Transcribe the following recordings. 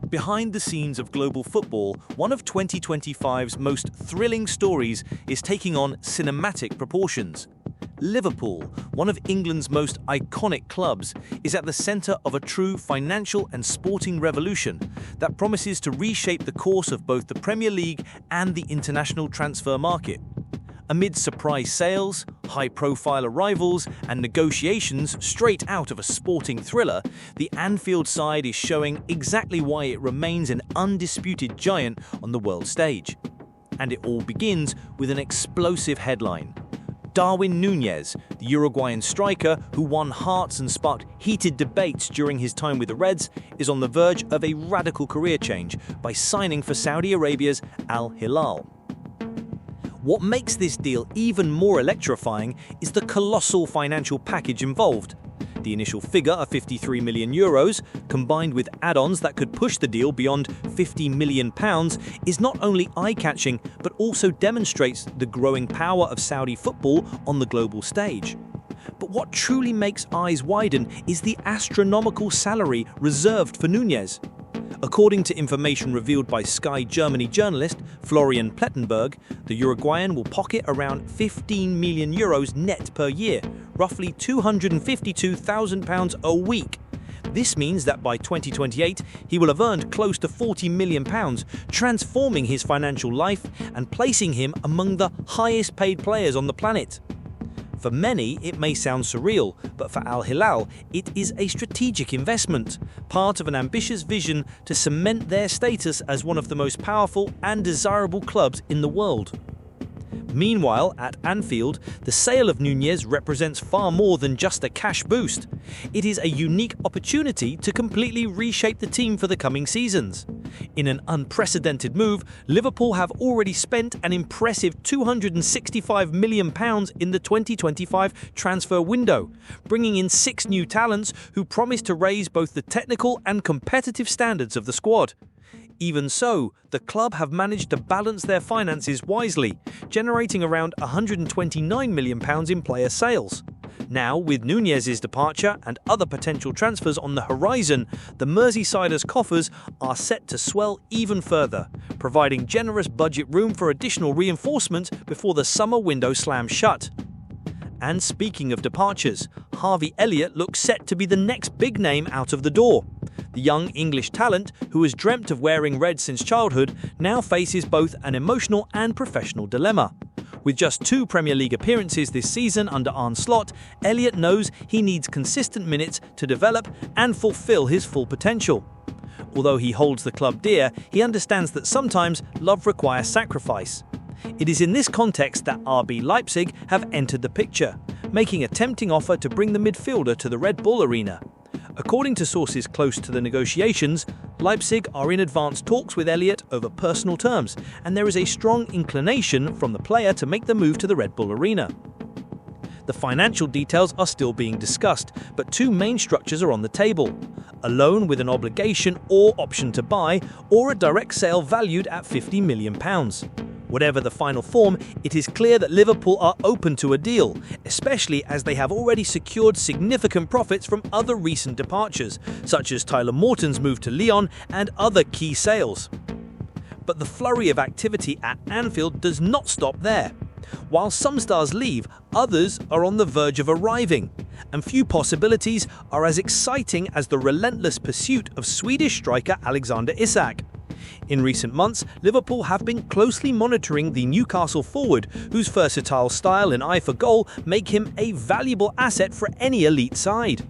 Behind the scenes of global football, one of 2025's most thrilling stories is taking on cinematic proportions. Liverpool, one of England's most iconic clubs, is at the centre of a true financial and sporting revolution that promises to reshape the course of both the Premier League and the international transfer market. Amid surprise sales, high-profile arrivals, and negotiations straight out of a sporting thriller, the Anfield side is showing exactly why it remains an undisputed giant on the world stage. And it all begins with an explosive headline. Darwin Núñez, the Uruguayan striker who won hearts and sparked heated debates during his time with the Reds, is on the verge of a radical career change by signing for Saudi Arabia's Al-Hilal. What makes this deal even more electrifying is the colossal financial package involved. The initial figure of €53 million, combined with add-ons that could push the deal beyond £50 million, is not only eye-catching but also demonstrates the growing power of Saudi football on the global stage. But what truly makes eyes widen is the astronomical salary reserved for Núñez. According to information revealed by Sky Germany journalist Florian Plettenberg, the Uruguayan will pocket around €15 million net per year, roughly £252,000 a week. This means that by 2028, he will have earned close to £40 million, transforming his financial life and placing him among the highest paid players on the planet. For many, it may sound surreal, but for Al-Hilal, it is a strategic investment, part of an ambitious vision to cement their status as one of the most powerful and desirable clubs in the world. Meanwhile, at Anfield, the sale of Núñez represents far more than just a cash boost. It is a unique opportunity to completely reshape the team for the coming seasons. In an unprecedented move, Liverpool have already spent an impressive £265 million in the 2025 transfer window, bringing in 6 new talents who promise to raise both the technical and competitive standards of the squad. Even so, the club have managed to balance their finances wisely, generating around £129 million in player sales. Now, with Núñez's departure and other potential transfers on the horizon, the Merseysiders' coffers are set to swell even further, providing generous budget room for additional reinforcement before the summer window slams shut. And speaking of departures, Harvey Elliott looks set to be the next big name out of the door. The young English talent, who has dreamt of wearing red since childhood, now faces both an emotional and professional dilemma. With just 2 Premier League appearances this season under Arne Slot, Elliott knows he needs consistent minutes to develop and fulfill his full potential. Although he holds the club dear, he understands that sometimes love requires sacrifice. It is in this context that RB Leipzig have entered the picture, making a tempting offer to bring the midfielder to the Red Bull Arena. According to sources close to the negotiations, Leipzig are in advanced talks with Elliott over personal terms, and there is a strong inclination from the player to make the move to the Red Bull Arena. The financial details are still being discussed, but 2 main structures are on the table: a loan with an obligation or option to buy, or a direct sale valued at £50 million. Whatever the final form, it is clear that Liverpool are open to a deal, especially as they have already secured significant profits from other recent departures, such as Tyler Morton's move to Lyon and other key sales. But the flurry of activity at Anfield does not stop there. While some stars leave, others are on the verge of arriving, and few possibilities are as exciting as the relentless pursuit of Swedish striker Alexander Isak. In recent months, Liverpool have been closely monitoring the Newcastle forward, whose versatile style and eye for goal make him a valuable asset for any elite side.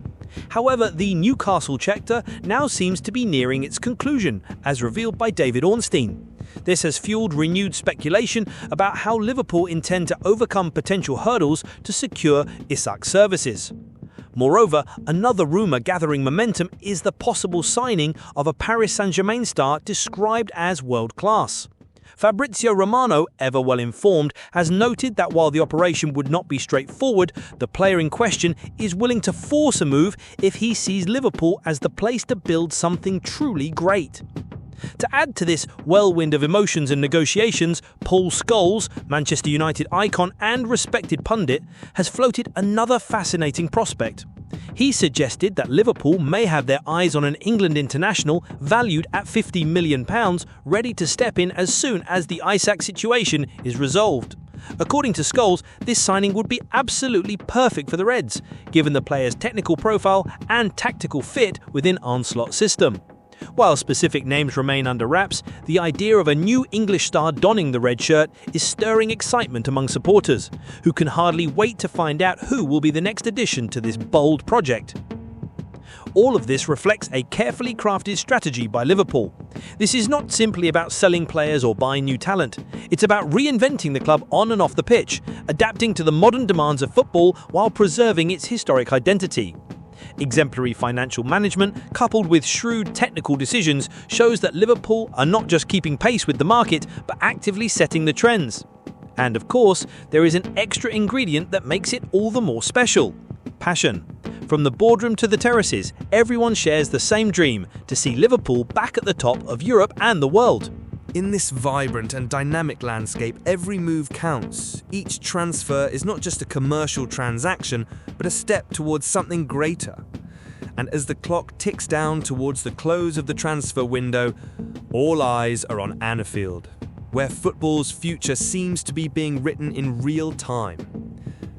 However, the Newcastle chapter now seems to be nearing its conclusion, as revealed by David Ornstein. This has fueled renewed speculation about how Liverpool intend to overcome potential hurdles to secure Isak's services. Moreover, another rumour gathering momentum is the possible signing of a Paris Saint-Germain star described as world-class. Fabrizio Romano, ever well informed, has noted that while the operation would not be straightforward, the player in question is willing to force a move if he sees Liverpool as the place to build something truly great. To add to this whirlwind of emotions and negotiations, Paul Scholes, Manchester United icon and respected pundit, has floated another fascinating prospect. He suggested that Liverpool may have their eyes on an England international valued at £50 million, ready to step in as soon as the Isak situation is resolved. According to Scholes, this signing would be absolutely perfect for the Reds, given the player's technical profile and tactical fit within Ancelot's system. While specific names remain under wraps, the idea of a new English star donning the red shirt is stirring excitement among supporters, who can hardly wait to find out who will be the next addition to this bold project. All of this reflects a carefully crafted strategy by Liverpool. This is not simply about selling players or buying new talent. It's about reinventing the club on and off the pitch, adapting to the modern demands of football while preserving its historic identity. Exemplary financial management, coupled with shrewd technical decisions, shows that Liverpool are not just keeping pace with the market, but actively setting the trends. And of course, there is an extra ingredient that makes it all the more special: passion. From the boardroom to the terraces, everyone shares the same dream: to see Liverpool back at the top of Europe and the world. In this vibrant and dynamic landscape, every move counts. Each transfer is not just a commercial transaction, but a step towards something greater. And as the clock ticks down towards the close of the transfer window, all eyes are on Anfield, where football's future seems to be being written in real time.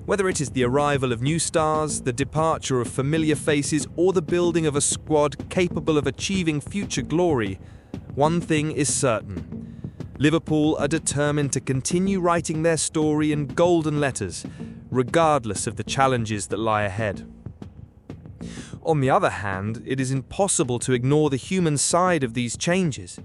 Whether it is the arrival of new stars, the departure of familiar faces, or the building of a squad capable of achieving future glory, one thing is certain: Liverpool are determined to continue writing their story in golden letters, regardless of the challenges that lie ahead. On the other hand, it is impossible to ignore the human side of these changes.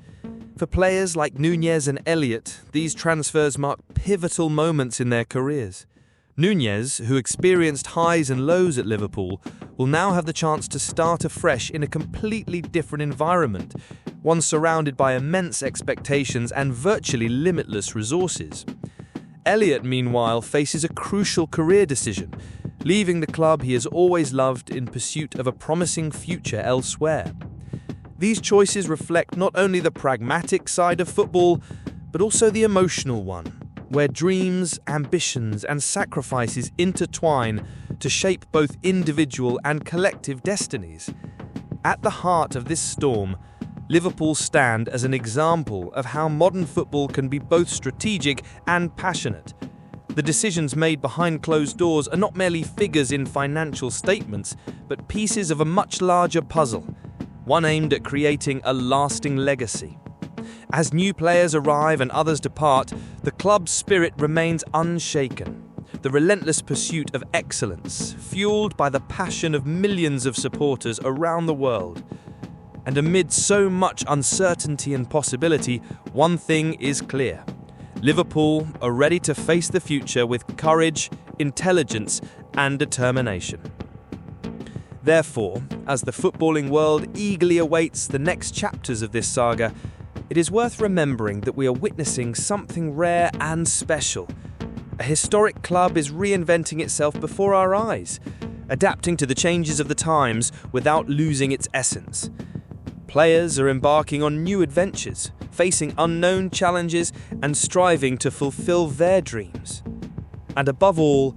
For players like Nunez and Elliott, these transfers mark pivotal moments in their careers. Nunez, who experienced highs and lows at Liverpool, will now have the chance to start afresh in a completely different environment, one surrounded by immense expectations and virtually limitless resources. Elliott, meanwhile, faces a crucial career decision, leaving the club he has always loved in pursuit of a promising future elsewhere. These choices reflect not only the pragmatic side of football, but also the emotional one, where dreams, ambitions, and sacrifices intertwine to shape both individual and collective destinies. At the heart of this storm, Liverpool stand as an example of how modern football can be both strategic and passionate. The decisions made behind closed doors are not merely figures in financial statements, but pieces of a much larger puzzle, one aimed at creating a lasting legacy. As new players arrive and others depart, the club's spirit remains unshaken. The relentless pursuit of excellence, fueled by the passion of millions of supporters around the world. And amid so much uncertainty and possibility, one thing is clear: Liverpool are ready to face the future with courage, intelligence, and determination. Therefore, as the footballing world eagerly awaits the next chapters of this saga, it is worth remembering that we are witnessing something rare and special. A historic club is reinventing itself before our eyes, adapting to the changes of the times without losing its essence. Players are embarking on new adventures, facing unknown challenges and striving to fulfill their dreams. And above all,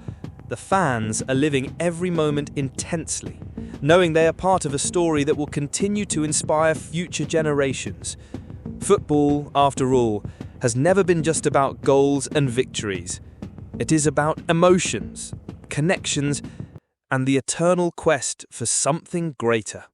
the fans are living every moment intensely, knowing they are part of a story that will continue to inspire future generations. Football, after all, has never been just about goals and victories. It is about emotions, connections, and the eternal quest for something greater.